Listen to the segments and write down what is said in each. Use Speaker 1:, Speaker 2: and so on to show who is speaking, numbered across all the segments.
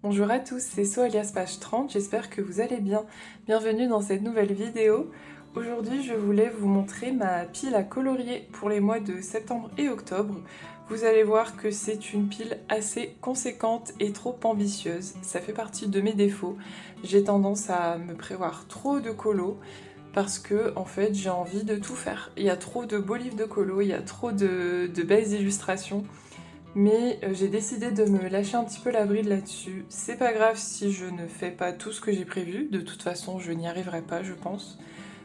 Speaker 1: Bonjour à tous, c'est So alias Page 30, j'espère que vous allez bien. Bienvenue dans cette nouvelle vidéo. Aujourd'hui, je voulais vous montrer ma pile à colorier pour les mois de septembre et octobre. Vous allez voir que c'est une pile assez conséquente et trop ambitieuse. Ça fait partie de mes défauts. J'ai tendance à me prévoir trop de colos parce que en fait j'ai envie de tout faire. Il y a trop de beaux livres de colos, il y a trop de belles illustrations. Mais j'ai décidé de me lâcher un petit peu la bride là-dessus. C'est pas grave si je ne fais pas tout ce que j'ai prévu, de toute façon je n'y arriverai pas je pense.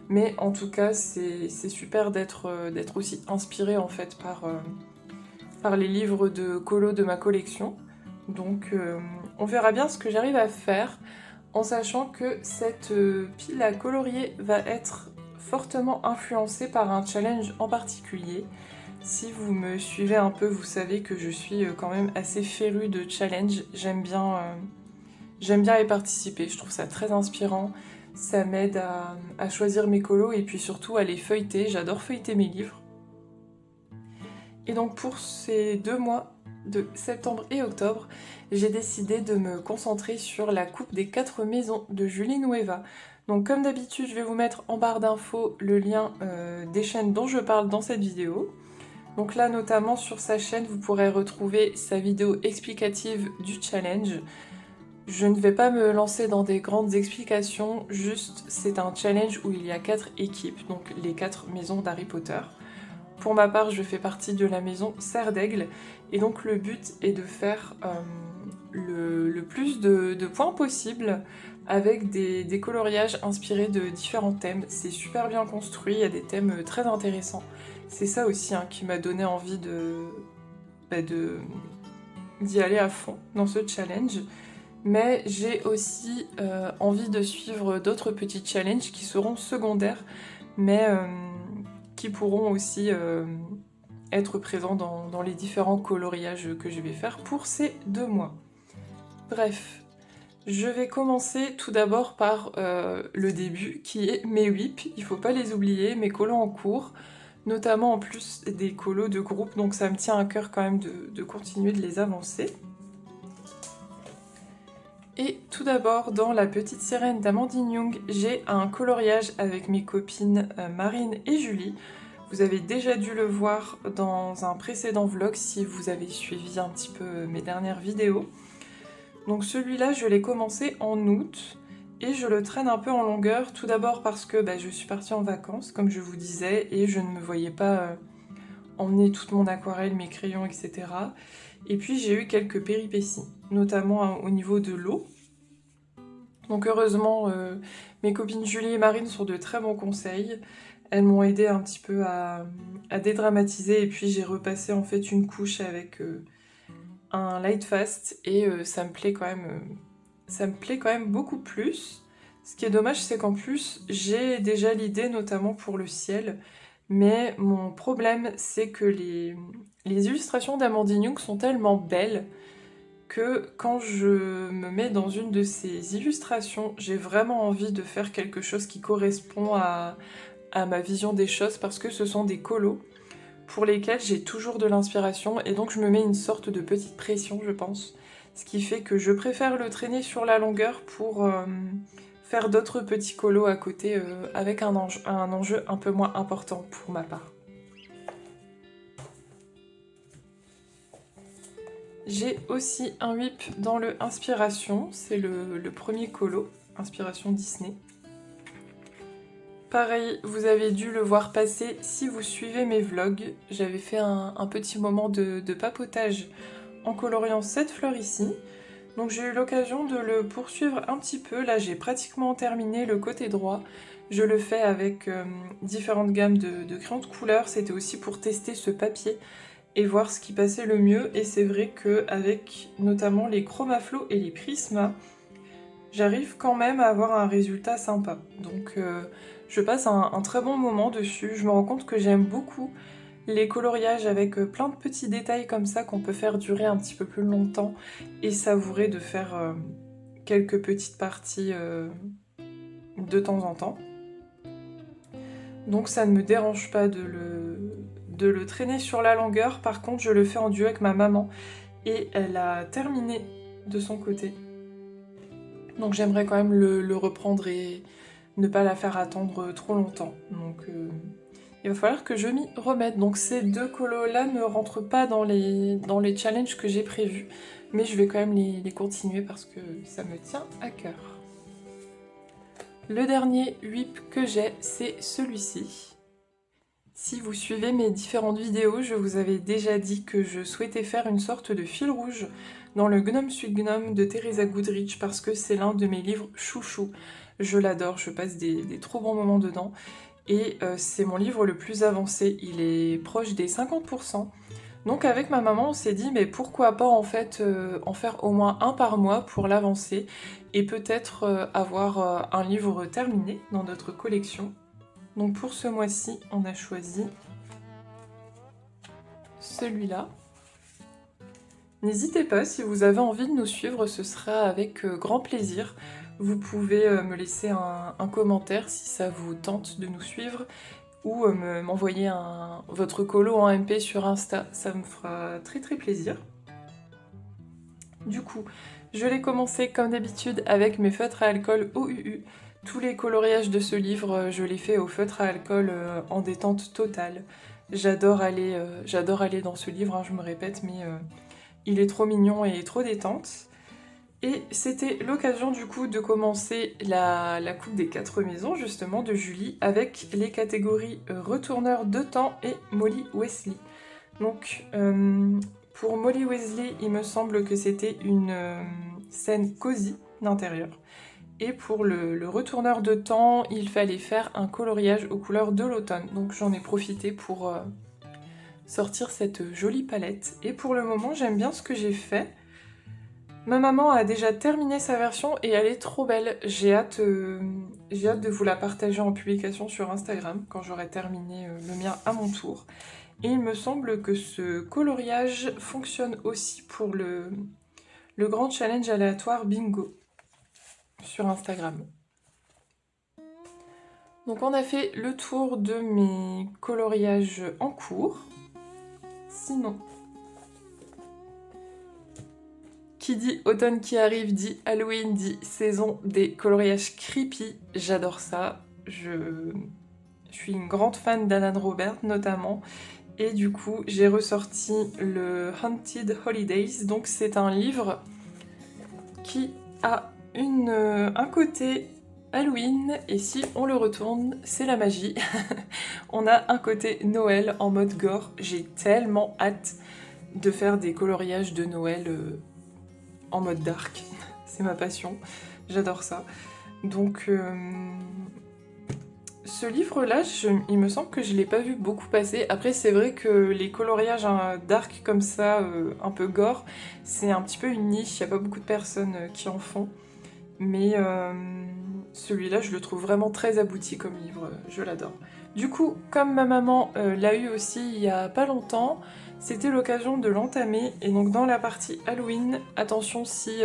Speaker 1: Mais en tout cas c'est super d'être aussi inspirée en fait par les livres de colo de ma collection. Donc on verra bien ce que j'arrive à faire en sachant que cette pile à colorier va être fortement influencée par un challenge en particulier. Si vous me suivez un peu, vous savez que je suis quand même assez férue de challenge. J'aime bien y participer, je trouve ça très inspirant. Ça m'aide à choisir mes colos et puis surtout à les feuilleter. J'adore feuilleter mes livres. Et donc pour ces 2 mois de septembre et octobre, j'ai décidé de me concentrer sur la coupe des 4 maisons de Julie Nueva. Donc comme d'habitude, je vais vous mettre en barre d'infos le lien des chaînes dont je parle dans cette vidéo. Donc là, notamment sur sa chaîne, vous pourrez retrouver sa vidéo explicative du challenge. Je ne vais pas me lancer dans des grandes explications, juste c'est un challenge où il y a 4 équipes, donc les 4 maisons d'Harry Potter. Pour ma part, je fais partie de la maison Serre d'Aigle, et donc le but est de faire le plus de points possible avec des coloriages inspirés de différents thèmes. C'est super bien construit, il y a des thèmes très intéressants. C'est ça aussi qui m'a donné envie d'y aller à fond dans ce challenge. Mais j'ai aussi envie de suivre d'autres petits challenges qui seront secondaires, mais qui pourront aussi être présents dans les différents coloriages que je vais faire pour ces 2 mois. Bref, je vais commencer tout d'abord par le début, qui est mes whips. Il faut pas les oublier, mes colos en cours, notamment en plus des colos de groupe, donc ça me tient à cœur quand même de continuer de les avancer. Et tout d'abord, dans La Petite Sirène d'Amandine Young, j'ai un coloriage avec mes copines Marine et Julie. Vous avez déjà dû le voir dans un précédent vlog si vous avez suivi un petit peu mes dernières vidéos. Donc celui-là, je l'ai commencé en août et je le traîne un peu en longueur. Tout d'abord parce que je suis partie en vacances, comme je vous disais, et je ne me voyais pas emmener toute mon aquarelle, mes crayons, etc. Et puis j'ai eu quelques péripéties, notamment au niveau de l'eau. Donc heureusement, mes copines Julie et Marine sont de très bons conseils. Elles m'ont aidé un petit peu à dédramatiser et puis j'ai repassé en fait une couche avec un light fast et ça me plaît quand même beaucoup plus. Ce qui est dommage, c'est qu'en plus, j'ai déjà l'idée notamment pour le ciel, mais mon problème, c'est que les illustrations d'Amandine Young sont tellement belles que quand je me mets dans une de ces illustrations, j'ai vraiment envie de faire quelque chose qui correspond à ma vision des choses parce que ce sont des colos pour lesquels j'ai toujours de l'inspiration et donc je me mets une sorte de petite pression, je pense. Ce qui fait que je préfère le traîner sur la longueur pour faire d'autres petits colos à côté avec un enjeu un peu moins important pour ma part. J'ai aussi un whip dans le Inspiration, c'est le premier colo, Inspiration Disney. Pareil, vous avez dû le voir passer si vous suivez mes vlogs. J'avais fait un petit moment de papotage en coloriant cette fleur ici. Donc j'ai eu l'occasion de le poursuivre un petit peu. Là j'ai pratiquement terminé le côté droit. Je le fais avec différentes gammes de crayons de couleur. C'était aussi pour tester ce papier et voir ce qui passait le mieux. Et c'est vrai qu'avec notamment les Chromaflow et les Prisma, j'arrive quand même à avoir un résultat sympa. Donc je passe un très bon moment dessus. Je me rends compte que j'aime beaucoup les coloriages avec plein de petits détails comme ça qu'on peut faire durer un petit peu plus longtemps et savourer de faire quelques petites parties de temps en temps. Donc ça ne me dérange pas de le traîner sur la longueur. Par contre, je le fais en duo avec ma maman et elle a terminé de son côté. Donc j'aimerais quand même le reprendre et ne pas la faire attendre trop longtemps. Donc il va falloir que je m'y remette. Donc ces deux colos-là ne rentrent pas dans les challenges que j'ai prévus. Mais je vais quand même les continuer parce que ça me tient à cœur. Le dernier whip que j'ai, c'est celui-ci. Si vous suivez mes différentes vidéos, je vous avais déjà dit que je souhaitais faire une sorte de fil rouge dans le Gnome Suit Gnome de Teresa Goodrich parce que c'est l'un de mes livres chouchou. Je l'adore, je passe des trop bons moments dedans. Et c'est mon livre le plus avancé, il est proche des 50%. Donc avec ma maman, on s'est dit, mais pourquoi pas en fait en faire au moins un par mois pour l'avancer et peut-être avoir un livre terminé dans notre collection. Donc pour ce mois-ci, on a choisi celui-là. N'hésitez pas, si vous avez envie de nous suivre, ce sera avec grand plaisir. Vous pouvez me laisser un commentaire si ça vous tente de nous suivre ou m'envoyer votre colo en MP sur Insta, ça me fera très très plaisir. Du coup, je l'ai commencé comme d'habitude avec mes feutres à alcool OUU. Tous les coloriages de ce livre, je les fais au feutre à alcool en détente totale. J'adore aller dans ce livre, hein, je me répète, mais il est trop mignon et trop détente. Et c'était l'occasion du coup de commencer la coupe des 4 maisons justement de Julie avec les catégories retourneur de temps et Molly Weasley. Donc pour Molly Weasley, il me semble que c'était une scène cosy d'intérieur. Et pour le retourneur de temps, il fallait faire un coloriage aux couleurs de l'automne. Donc j'en ai profité pour sortir cette jolie palette. Et pour le moment, j'aime bien ce que j'ai fait. Ma maman a déjà terminé sa version et elle est trop belle. J'ai hâte de vous la partager en publication sur Instagram quand j'aurai terminé le mien à mon tour. Et il me semble que ce coloriage fonctionne aussi pour le grand challenge aléatoire bingo sur Instagram. Donc on a fait le tour de mes coloriages en cours. Sinon, qui dit automne qui arrive, dit Halloween, dit saison des coloriages creepy. J'adore ça. Je suis une grande fan d'Alan Robert notamment. Et du coup, j'ai ressorti le Haunted Holidays. Donc c'est un livre qui a un côté Halloween. Et si on le retourne, c'est la magie. On a un côté Noël en mode gore. J'ai tellement hâte de faire des coloriages de Noël en mode dark. C'est ma passion. J'adore ça. Donc ce livre-là, il me semble que je l'ai pas vu beaucoup passer. Après, c'est vrai que les coloriages dark comme ça, un peu gore, c'est un petit peu une niche. Il n'y a pas beaucoup de personnes qui en font. Mais celui-là, je le trouve vraiment très abouti comme livre. Je l'adore. Du coup, comme ma maman l'a eu aussi il y a pas longtemps, c'était l'occasion de l'entamer. Et donc dans la partie Halloween, attention si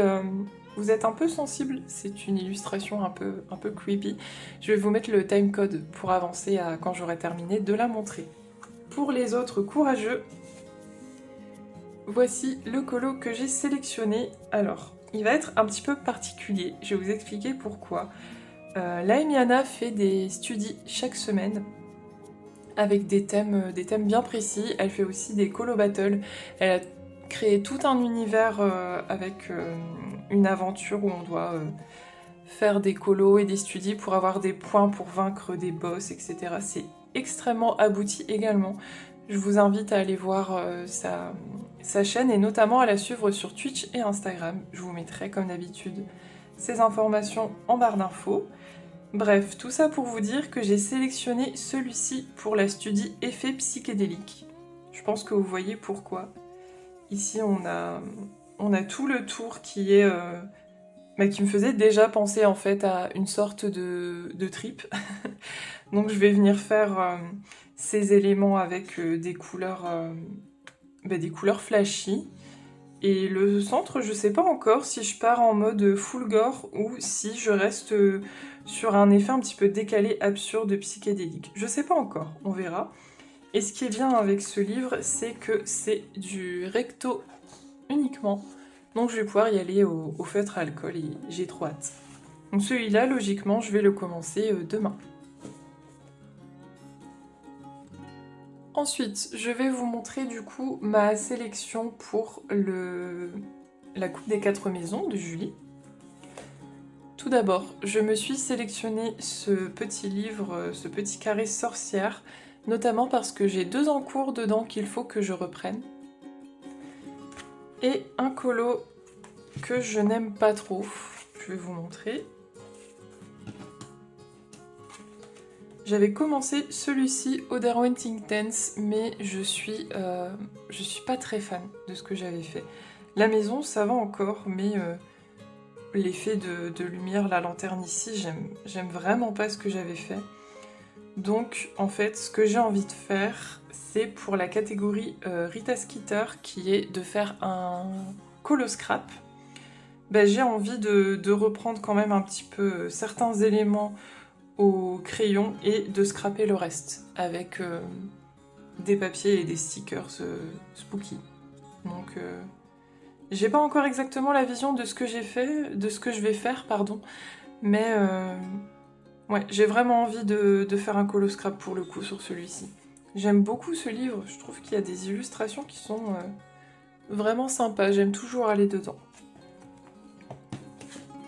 Speaker 1: vous êtes un peu sensible, c'est une illustration un peu creepy. Je vais vous mettre le timecode pour avancer à quand j'aurai terminé de la montrer. Pour les autres courageux, voici le colo que j'ai sélectionné. Alors, il va être un petit peu particulier, je vais vous expliquer pourquoi. Laimiana fait des studies chaque semaine avec des thèmes bien précis. Elle fait aussi des colo battles. Elle a créé tout un univers avec une aventure où on doit faire des colos et des studies pour avoir des points pour vaincre des boss, etc. C'est extrêmement abouti également. Je vous invite à aller voir sa chaîne et notamment à la suivre sur Twitch et Instagram. Je vous mettrai comme d'habitude ces informations en barre d'infos. Bref, tout ça pour vous dire que j'ai sélectionné celui-ci pour la studie effet psychédélique. Je pense que vous voyez pourquoi. Ici, on a tout le tour qui est... qui me faisait déjà penser en fait à une sorte de trip. Donc je vais venir faire ces éléments avec des couleurs flashy. Et le centre, je sais pas encore si je pars en mode full gore ou si je reste sur un effet un petit peu décalé, absurde, psychédélique. Je sais pas encore, on verra. Et ce qui est bien avec ce livre, c'est que c'est du recto uniquement. Donc je vais pouvoir y aller au feutre à alcool et j'ai trop hâte. Donc celui-là, logiquement, je vais le commencer demain. Ensuite, je vais vous montrer du coup ma sélection pour la Coupe des 4 maisons de Julie. Tout d'abord, je me suis sélectionné ce petit livre, ce petit carré sorcière, notamment parce que j'ai 2 en cours dedans qu'il faut que je reprenne. Et un colo que je n'aime pas trop, je vais vous montrer. J'avais commencé celui-ci, Otherwenting Tense, mais je suis pas très fan de ce que j'avais fait. La maison, ça va encore, mais l'effet de lumière, la lanterne ici, j'aime vraiment pas ce que j'avais fait. Donc, en fait, ce que j'ai envie de faire, c'est pour la catégorie Rita Skeeter, qui est de faire un colo scrap. Ben, j'ai envie de reprendre quand même un petit peu certains éléments au crayon et de scraper le reste avec des papiers et des stickers spooky. Donc j'ai pas encore exactement la vision de ce que j'ai fait, de ce que je vais faire, pardon, mais ouais, j'ai vraiment envie de faire un colo scrap pour le coup sur celui-ci. J'aime beaucoup ce livre, je trouve qu'il y a des illustrations qui sont vraiment sympas, j'aime toujours aller dedans.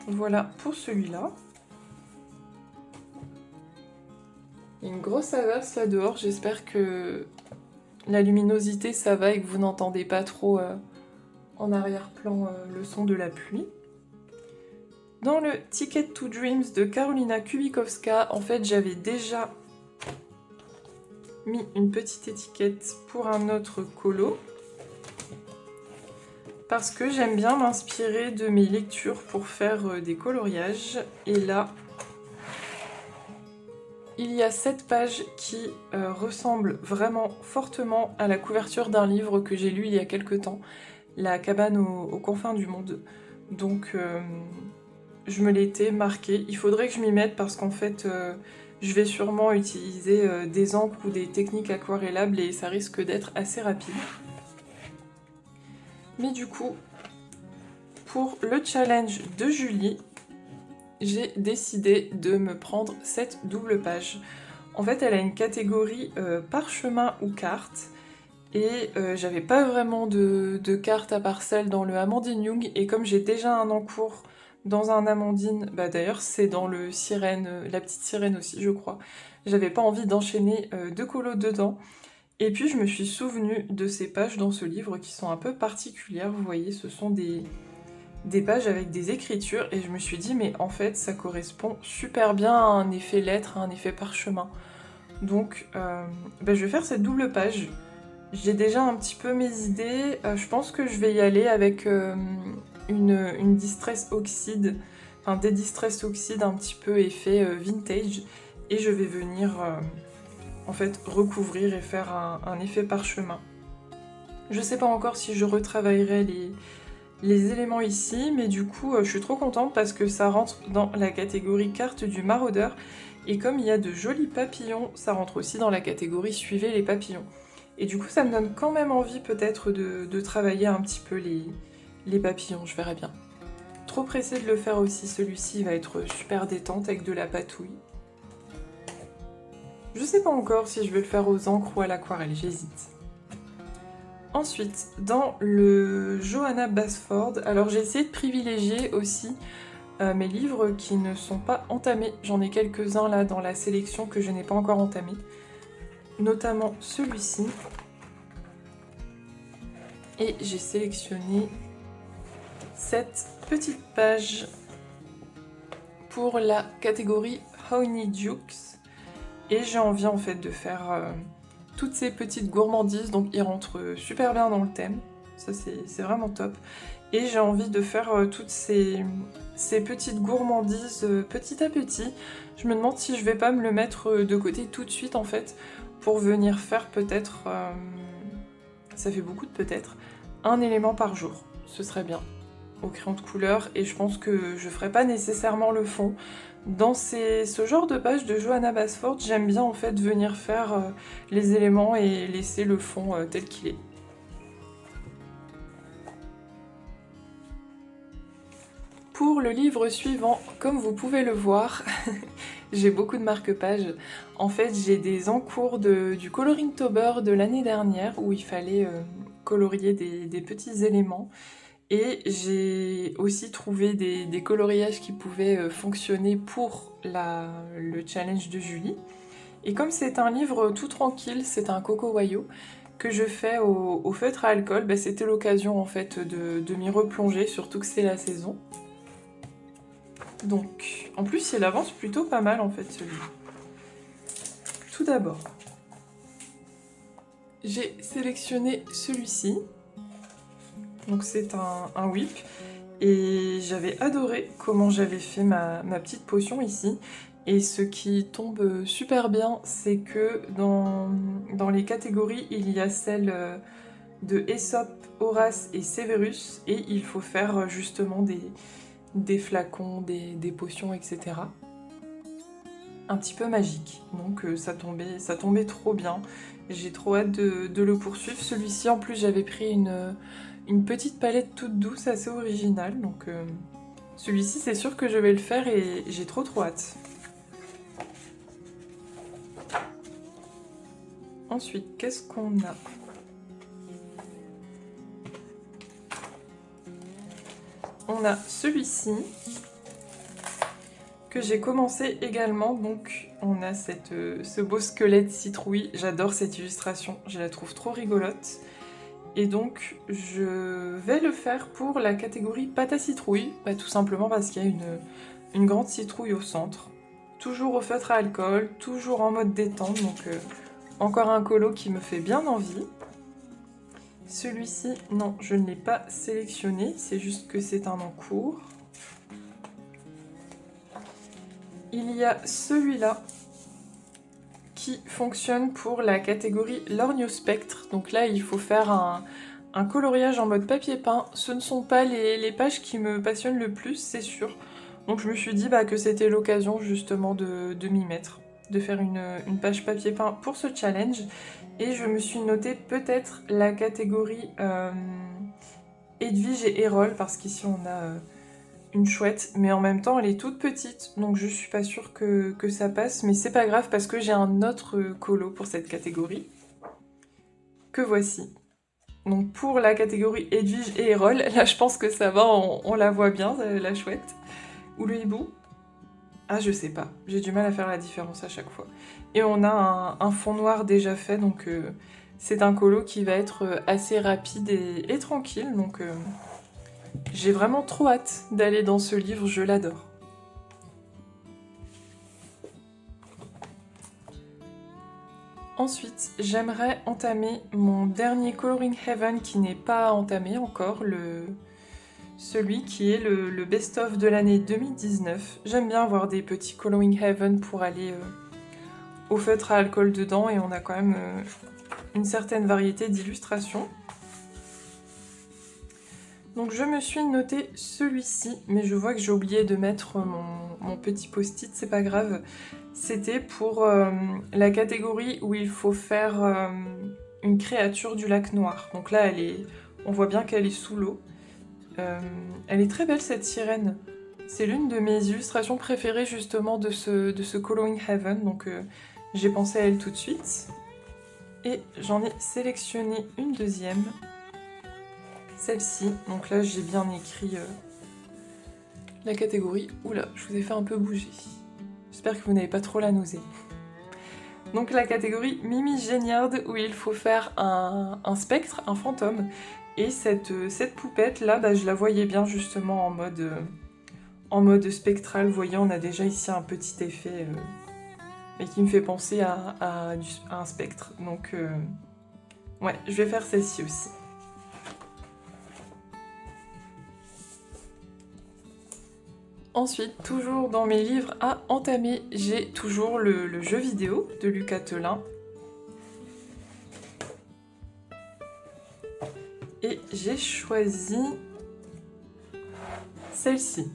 Speaker 1: Voilà pour celui-là. Il y a une grosse averse là dehors, j'espère que la luminosité ça va et que vous n'entendez pas trop en arrière-plan le son de la pluie. Dans le Ticket to Dreams de Karolina Kubikowska, en fait j'avais déjà mis une petite étiquette pour un autre colo parce que j'aime bien m'inspirer de mes lectures pour faire des coloriages. Et là, il y a 7 pages qui ressemblent vraiment fortement à la couverture d'un livre que j'ai lu il y a quelque temps, La cabane aux confins du monde. Donc je me l'étais marqué. Il faudrait que je m'y mette parce qu'en fait je vais sûrement utiliser des encres ou des techniques aquarellables et ça risque d'être assez rapide. Mais du coup, pour le challenge de Julie, j'ai décidé de me prendre cette double page. En fait, elle a une catégorie parchemin ou carte, et j'avais pas vraiment de cartes à part celle dans le Amandine Young, et comme j'ai déjà un en cours dans un Amandine, bah d'ailleurs c'est dans le Sirène, la petite sirène aussi je crois, j'avais pas envie d'enchaîner 2 colos dedans, et puis je me suis souvenue de ces pages dans ce livre qui sont un peu particulières, vous voyez, ce sont des pages avec des écritures, et je me suis dit mais en fait ça correspond super bien à un effet lettre, à un effet parchemin. Donc je vais faire cette double page. J'ai déjà un petit peu mes idées, je pense que je vais y aller avec une Distress Oxide, enfin des Distress Oxide un petit peu effet vintage, et je vais venir en fait recouvrir et faire un effet parchemin. Je sais pas encore si je retravaillerai les éléments ici, mais du coup je suis trop contente parce que ça rentre dans la catégorie carte du maraudeur, et comme il y a de jolis papillons, ça rentre aussi dans la catégorie suivez les papillons. Et du coup ça me donne quand même envie peut-être de travailler un petit peu les papillons, je verrai bien. Trop pressée de le faire aussi, celui-ci va être super détente avec de la patouille. Je sais pas encore si je vais le faire aux encres ou à l'aquarelle, j'hésite. Ensuite, dans le Johanna Basford, alors j'ai essayé de privilégier aussi mes livres qui ne sont pas entamés. J'en ai quelques-uns là dans la sélection que je n'ai pas encore entamé. Notamment celui-ci. Et j'ai sélectionné cette petite page pour la catégorie Honeydukes. Et j'ai envie en fait de faire toutes ces petites gourmandises, donc ils rentrent super bien dans le thème. Ça c'est vraiment top. Et j'ai envie de faire toutes ces petites gourmandises petit à petit. Je me demande si je vais pas me le mettre de côté tout de suite en fait, pour venir faire peut-être, ça fait beaucoup de peut-être, un élément par jour. Ce serait bien, au crayon de couleur, et je pense que je ferai pas nécessairement le fond. Dans ce genre de page de Johanna Basford, j'aime bien en fait venir faire les éléments et laisser le fond tel qu'il est. Pour le livre suivant, comme vous pouvez le voir, j'ai beaucoup de marque-pages. En fait, j'ai des encours du Coloringtober de l'année dernière où il fallait colorier des petits éléments. Et j'ai aussi trouvé des coloriages qui pouvaient fonctionner pour le challenge de Julie. Et comme c'est un livre tout tranquille, c'est un Coco Wayo que je fais au feutre à alcool, bah, c'était l'occasion en fait de m'y replonger, surtout que c'est la saison. Donc, en plus il avance plutôt pas mal en fait celui-là. Tout d'abord, j'ai sélectionné celui-ci. Donc c'est un whip. Et j'avais adoré comment j'avais fait ma petite potion ici. Et ce qui tombe super bien, c'est que dans les catégories, il y a celle de Aesop, Horace et Severus. Et il faut faire justement des flacons, des potions, etc. Un petit peu magique. Donc ça tombait trop bien. J'ai trop hâte de le poursuivre. Celui-ci, en plus, j'avais pris une petite palette toute douce, assez originale. Donc celui-ci, c'est sûr que je vais le faire et j'ai trop hâte. Ensuite, qu'est-ce qu'on a? On a celui-ci que j'ai commencé également. Donc on a ce beau squelette citrouille. J'adore cette illustration, je la trouve trop rigolote. Et donc je vais le faire pour la catégorie pâte à citrouille, bah, tout simplement parce qu'il y a une grande citrouille au centre. Toujours au feutre à alcool, toujours en mode détente, donc encore un colo qui me fait bien envie. Celui-ci, non, je ne l'ai pas sélectionné, c'est juste que c'est un encours. Il y a celui-là qui fonctionne pour la catégorie Lorgnospectre. Donc là, il faut faire un coloriage en mode papier peint. Ce ne sont pas les pages qui me passionnent le plus, c'est sûr. Donc je me suis dit que c'était l'occasion justement de m'y mettre, de faire une page papier peint pour ce challenge. Et je me suis noté peut-être la catégorie Edwige et Erol, parce qu'ici on a une chouette, mais en même temps elle est toute petite, donc je suis pas sûre que ça passe, mais c'est pas grave parce que j'ai un autre colo pour cette catégorie, que voici. Donc pour la catégorie Edwige et Erol, là je pense que ça va, on la voit bien, la chouette. Ou le hibou? Ah je sais pas, j'ai du mal à faire la différence à chaque fois. Et on a un fond noir déjà fait, donc c'est un colo qui va être assez rapide et tranquille, donc j'ai vraiment trop hâte d'aller dans ce livre, je l'adore. Ensuite, j'aimerais entamer mon dernier Coloring Heaven qui n'est pas entamé encore, celui qui est le best-of de l'année 2019. J'aime bien avoir des petits Coloring Heaven pour aller au feutre à alcool dedans et on a quand même une certaine variété d'illustrations. Donc je me suis noté celui-ci, mais je vois que j'ai oublié de mettre mon petit post-it, c'est pas grave. C'était pour la catégorie où il faut faire une créature du lac noir. Donc là, on voit bien qu'elle est sous l'eau. Elle est très belle cette sirène. C'est l'une de mes illustrations préférées justement de ce Coloring Heaven, donc j'ai pensé à elle tout de suite. Et j'en ai sélectionné une deuxième. Celle-ci, donc là j'ai bien écrit la catégorie. Oula, je vous ai fait un peu bouger. J'espère que vous n'avez pas trop la nausée. Donc la catégorie Mimi Géniarde où il faut faire un spectre, un fantôme. Et cette poupette là, je la voyais bien justement en mode spectral. Vous voyez, on a déjà ici un petit effet mais qui me fait penser à un spectre. Donc ouais, je vais faire celle-ci aussi. Ensuite, toujours dans mes livres à entamer, j'ai toujours le jeu vidéo de Lucas Thelin. Et j'ai choisi celle-ci.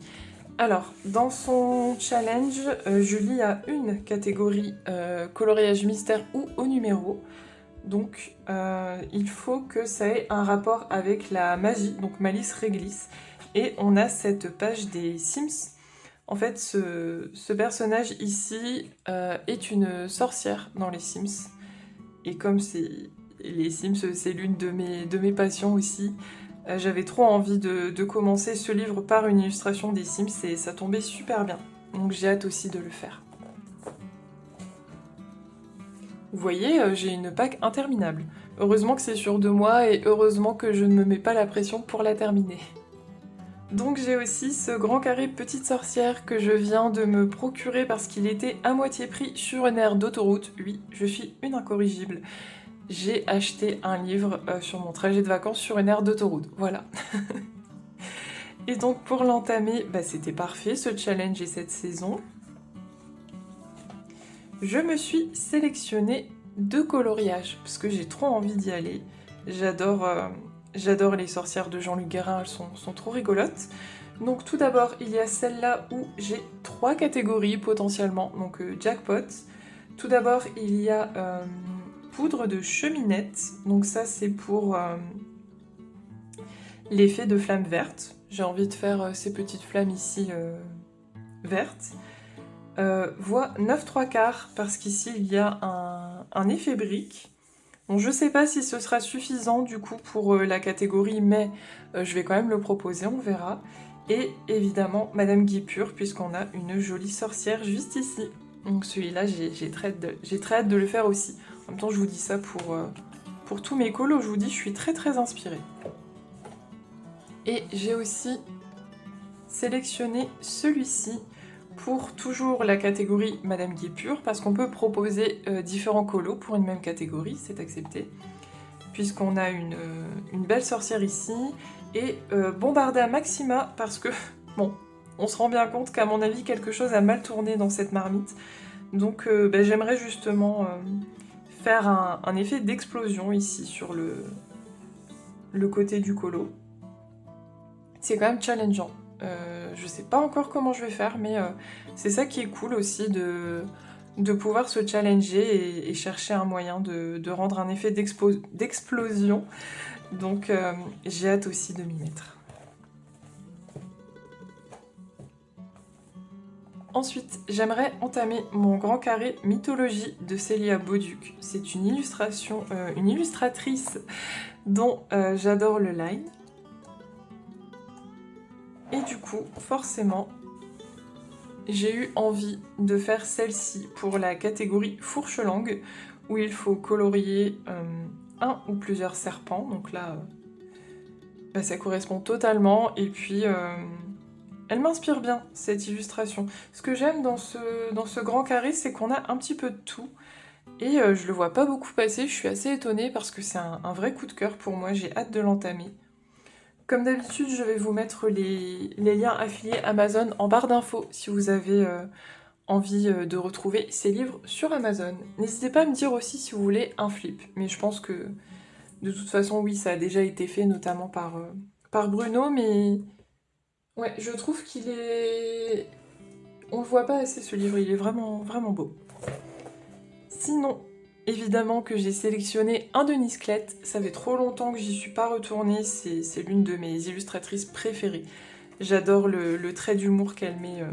Speaker 1: Alors, dans son challenge, Julie a une catégorie coloriage mystère ou au numéro. Donc il faut que ça ait un rapport avec la magie, donc Malice Réglisse. Et on a cette page des Sims. En fait, ce personnage ici est une sorcière dans les Sims. Et comme les Sims, c'est l'une de mes passions aussi, j'avais trop envie de commencer ce livre par une illustration des Sims et ça tombait super bien. Donc j'ai hâte aussi de le faire. Vous voyez, j'ai une PAC interminable. Heureusement que c'est sur 2 mois et heureusement que je ne me mets pas la pression pour la terminer. Donc j'ai aussi ce grand carré petite sorcière que je viens de me procurer parce qu'il était à moitié prix sur une aire d'autoroute. Oui, je suis une incorrigible. J'ai acheté un livre sur mon trajet de vacances sur une aire d'autoroute. Voilà. Et donc pour l'entamer, bah, c'était parfait ce challenge et cette saison. Je me suis sélectionnée 2 coloriages parce que j'ai trop envie d'y aller. J'adore les sorcières de Jean-Luc Guérin, elles sont trop rigolotes. Donc tout d'abord, il y a celle-là où j'ai 3 catégories potentiellement, donc jackpot. Tout d'abord, il y a poudre de cheminette, donc ça c'est pour l'effet de flamme verte. J'ai envie de faire ces petites flammes ici vertes. Voie 9/3 parce qu'ici il y a un effet brique. Bon, je sais pas si ce sera suffisant du coup pour la catégorie, mais je vais quand même le proposer, on verra. Et évidemment Madame Guipure, puisqu'on a une jolie sorcière juste ici. Donc celui-là, j'ai très hâte de le faire aussi. En même temps, je vous dis ça pour tous mes colos, je vous dis, je suis très inspirée. Et j'ai aussi sélectionné celui-ci pour toujours la catégorie Madame Guipure, parce qu'on peut proposer différents colos pour une même catégorie, c'est accepté. Puisqu'on a une belle sorcière ici, et Bombarda Maxima, parce que, bon, on se rend bien compte qu'à mon avis, quelque chose a mal tourné dans cette marmite. Donc bah, j'aimerais justement faire un effet d'explosion ici sur le côté du colo. C'est quand même challengeant. Je sais pas encore comment je vais faire, mais c'est ça qui est cool aussi de pouvoir se challenger et chercher un moyen de rendre un effet d'explosion. Donc j'ai hâte aussi de m'y mettre. Ensuite, j'aimerais entamer mon grand carré mythologie de Célia Bauduc. C'est une illustratrice dont j'adore le line. Et du coup, forcément, j'ai eu envie de faire celle-ci pour la catégorie fourche-langue, où il faut colorier un ou plusieurs serpents. Donc là, bah, ça correspond totalement. Et puis, elle m'inspire bien, cette illustration. Ce que j'aime dans ce grand carré, c'est qu'on a un petit peu de tout. Et je le vois pas beaucoup passer, je suis assez étonnée parce que c'est un vrai coup de cœur pour moi, j'ai hâte de l'entamer. Comme d'habitude, je vais vous mettre les liens affiliés Amazon en barre d'infos si vous avez envie de retrouver ces livres sur Amazon. N'hésitez pas à me dire aussi si vous voulez un flip, mais je pense que de toute façon, oui, ça a déjà été fait, notamment par Bruno, mais ouais, je trouve qu'il est... On le voit pas assez ce livre, il est vraiment beau. Sinon, évidemment que j'ai sélectionné un Denise Clette, ça fait trop longtemps que j'y suis pas retournée, c'est l'une de mes illustratrices préférées. J'adore le trait d'humour qu'elle met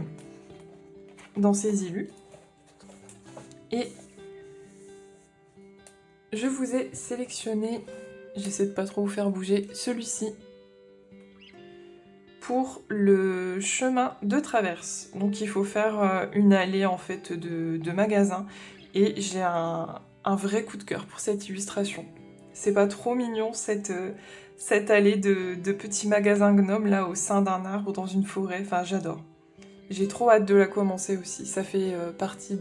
Speaker 1: dans ses illus. Et je vous ai sélectionné, j'essaie de pas trop vous faire bouger, celui-ci pour le chemin de traverse. Donc il faut faire une allée en fait de magasins et j'ai un vrai coup de cœur pour cette illustration. C'est pas trop mignon cette allée de petits magasins gnomes là au sein d'un arbre dans une forêt, enfin j'adore. J'ai trop hâte de la commencer aussi, ça fait partie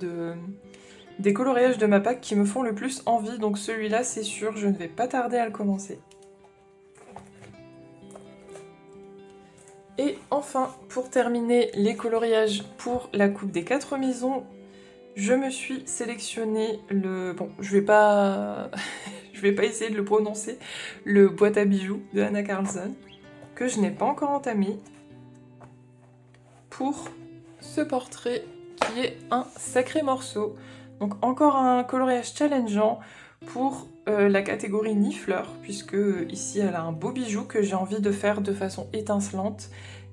Speaker 1: des coloriages de ma PAC qui me font le plus envie, donc celui-là c'est sûr, je ne vais pas tarder à le commencer. Et enfin, pour terminer les coloriages pour la coupe des 4 maisons, je me suis sélectionné le... Bon, je vais pas essayer de le prononcer, le boîte à bijoux de Anna Carlson, que je n'ai pas encore entamé, pour ce portrait qui est un sacré morceau. Donc encore un coloriage challengeant pour la catégorie Nifleur, puisque ici elle a un beau bijou que j'ai envie de faire de façon étincelante,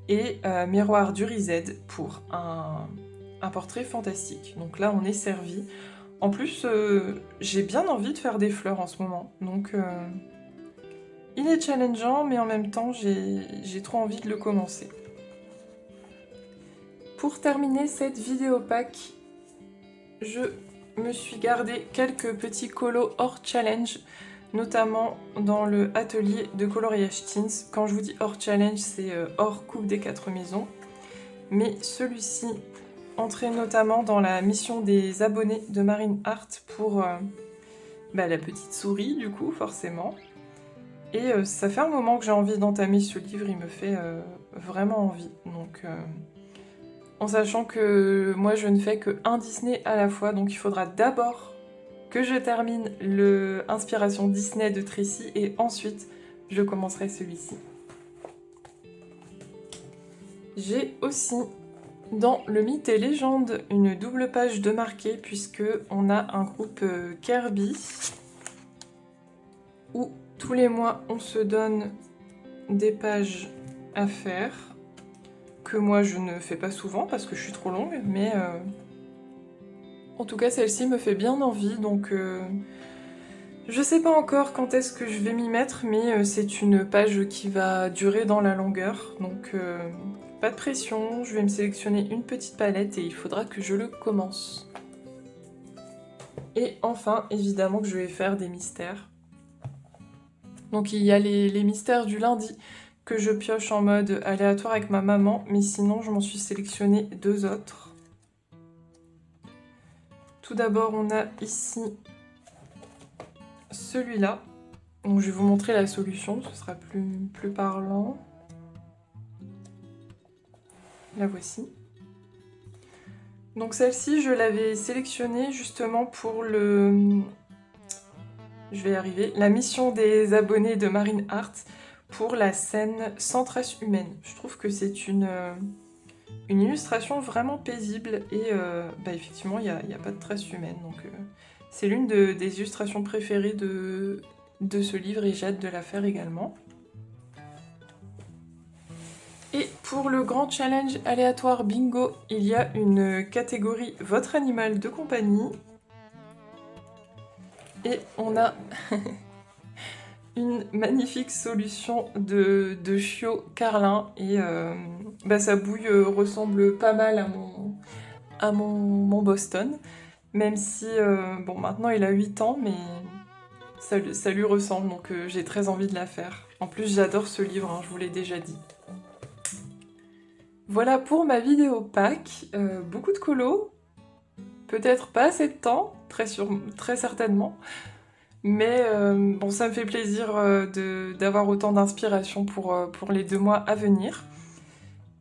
Speaker 1: et Miroir du Rized pour un portrait fantastique. Donc là on est servi. En plus, j'ai bien envie de faire des fleurs en ce moment, donc il est challengeant, mais en même temps j'ai trop envie de le commencer. Pour terminer cette vidéo pack, je me suis gardé quelques petits colos hors challenge, notamment dans le atelier de coloriage Teens. Quand je vous dis hors challenge, c'est hors coupe des 4 maisons. Mais celui-ci entrait notamment dans la mission des abonnés de Marine Art pour la petite souris, du coup, forcément. Et ça fait un moment que j'ai envie d'entamer ce livre, il me fait vraiment envie. Donc, en sachant que moi je ne fais que un Disney à la fois, donc il faudra d'abord que je termine le Inspiration Disney de Tracy et ensuite je commencerai celui-ci. J'ai aussi dans le Mythes et Légendes une double page de marqué puisque on a un groupe Kirby où tous les mois on se donne des pages à faire que moi je ne fais pas souvent parce que je suis trop longue, mais en tout cas celle-ci me fait bien envie, donc je sais pas encore quand est-ce que je vais m'y mettre, mais c'est une page qui va durer dans la longueur, donc pas de pression, je vais me sélectionner une petite palette et il faudra que je le commence. Et enfin, évidemment que je vais faire des mystères. Donc il y a les mystères du lundi que je pioche en mode aléatoire avec ma maman, mais sinon je m'en suis sélectionné 2 autres. Tout d'abord on a ici celui-là. Donc je vais vous montrer la solution, ce sera plus parlant. La voici. Donc celle-ci je l'avais sélectionnée justement pour le... Je vais y arriver. La mission des abonnés de Marine Art pour la scène sans trace humaine. Je trouve que c'est une illustration vraiment paisible et effectivement il n'y a pas de trace humaine. Donc c'est l'une des illustrations préférées de ce livre et j'ai hâte de la faire également. Et pour le grand challenge aléatoire bingo, il y a une catégorie votre animal de compagnie. Et on a une magnifique solution de chiot carlin et sa bouille ressemble pas mal à mon Boston, même si bon maintenant il a 8 ans mais ça lui ressemble, donc j'ai très envie de la faire. En plus j'adore ce livre, hein, je vous l'ai déjà dit. Voilà pour ma vidéo pack, beaucoup de colos, peut-être pas assez de temps, très certainement. Mais bon, ça me fait plaisir d'avoir autant d'inspiration pour les 2 mois à venir.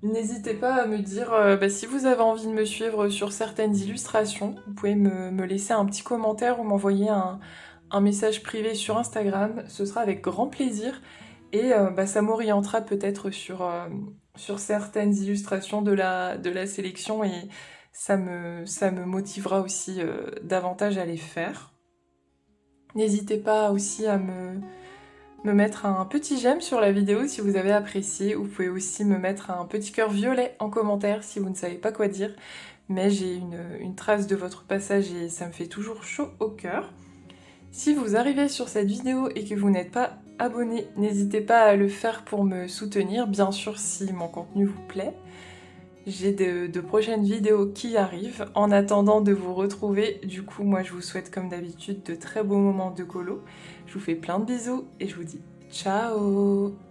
Speaker 1: N'hésitez pas à me dire si vous avez envie de me suivre sur certaines illustrations. Vous pouvez me laisser un petit commentaire ou m'envoyer un message privé sur Instagram. Ce sera avec grand plaisir. Et ça m'orientera peut-être sur certaines illustrations de la sélection et ça me motivera aussi davantage à les faire. N'hésitez pas aussi à me mettre un petit j'aime sur la vidéo si vous avez apprécié. Vous pouvez aussi me mettre un petit cœur violet en commentaire si vous ne savez pas quoi dire. Mais j'ai une trace de votre passage et ça me fait toujours chaud au cœur. Si vous arrivez sur cette vidéo et que vous n'êtes pas abonné, n'hésitez pas à le faire pour me soutenir, bien sûr si mon contenu vous plaît. J'ai de prochaines vidéos qui arrivent. En attendant de vous retrouver, du coup, moi je vous souhaite comme d'habitude de très beaux moments de colo. Je vous fais plein de bisous et je vous dis ciao!